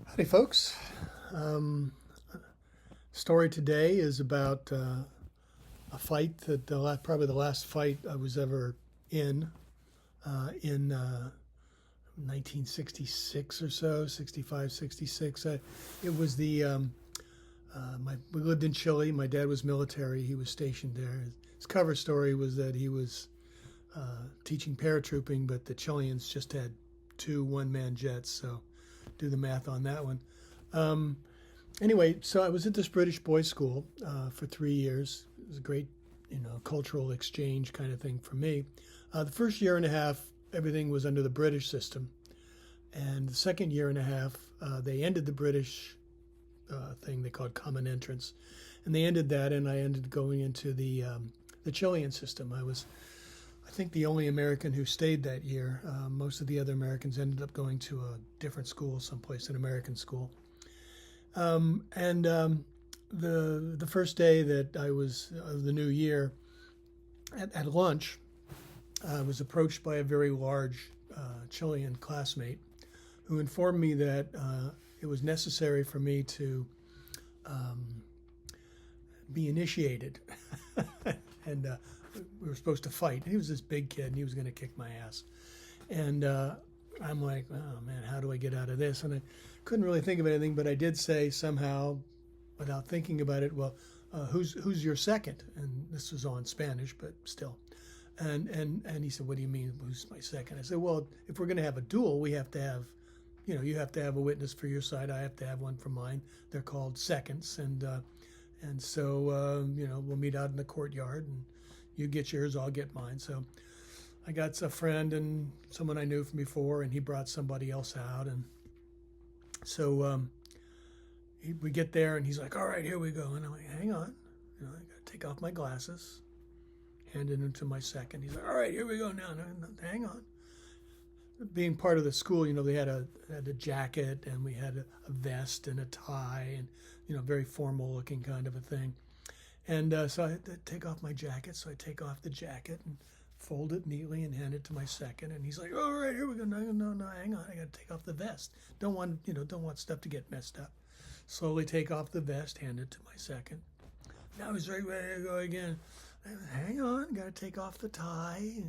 Howdy, folks. Story today is about a fight that probably the last fight I was ever in 1966 or so, 65, 66. It was we lived in Chile. My dad was military. He was stationed there. His cover story was that he was teaching paratrooping, but the Chileans just had two one-man jets, so do the math on that one. Anyway, so I was at this British boys' school for 3 years. It was a great, cultural exchange kind of thing for me. The first year and a half, everything was under the British system, and the second year and a half, they ended the British thing they called common entrance, and they ended that, and I ended going into the Chilean system. I think, the only American who stayed that year. Most of the other Americans ended up going to a different school, someplace, an American school. The first day that I was of the new year, at lunch, I was approached by a very large Chilean classmate who informed me that it was necessary for me to be initiated. And we were supposed to fight. He was this big kid, and he was going to kick my ass. And I'm like, oh, man, how do I get out of this? And I couldn't really think of anything, but I did say somehow, without thinking about it, well, who's your second? And this was all in Spanish, but still. And he said, what do you mean, who's my second? I said, well, if we're going to have a duel, we have to have, you have to have a witness for your side. I have to have one for mine. They're called seconds. And so, we'll meet out in the courtyard, and you get yours, I'll get mine. So I got a friend and someone I knew from before, and he brought somebody else out. And so we get there, and he's like, all right, here we go. And I'm like, hang on. I got to take off my glasses, handed him to my second. He's like, all right, here we go now. No, hang on. Being part of the school, they had a jacket, and we had a vest and a tie, and, very formal looking kind of a thing. And so I had to take off my jacket. So I take off the jacket and fold it neatly and hand it to my second. And he's like, all right, here we go. No, hang on. I got to take off the vest. Don't want stuff to get messed up. Slowly take off the vest, hand it to my second. Now he's right ready to go again. Hang on, got to take off the tie.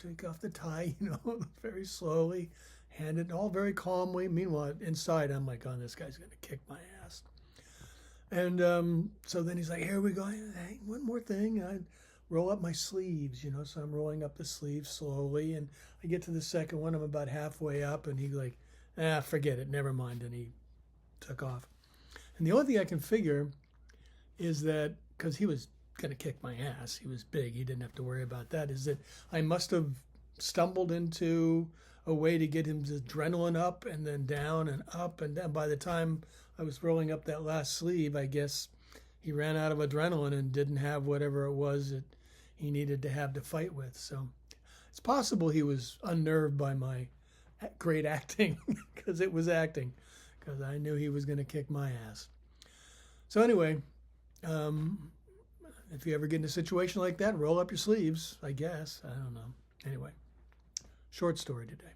Take off the tie, very slowly. Hand it all very calmly. Meanwhile, inside, I'm like, oh, this guy's going to kick my ass. And so then he's like, here we go. Hey, one more thing. I roll up my sleeves, so I'm rolling up the sleeves slowly. And I get to the second one. I'm about halfway up. And he's like, forget it. Never mind. And he took off. And the only thing I can figure is that, because he was going to kick my ass, he was big, he didn't have to worry about that, is that I must have stumbled into a way to get his adrenaline up and then down and up. And then by the time I was rolling up that last sleeve, I guess he ran out of adrenaline and didn't have whatever it was that he needed to have to fight with. So it's possible he was unnerved by my great acting, because it was acting, because I knew he was going to kick my ass. So anyway, if you ever get in a situation like that, roll up your sleeves, I guess. I don't know. Anyway, short story today.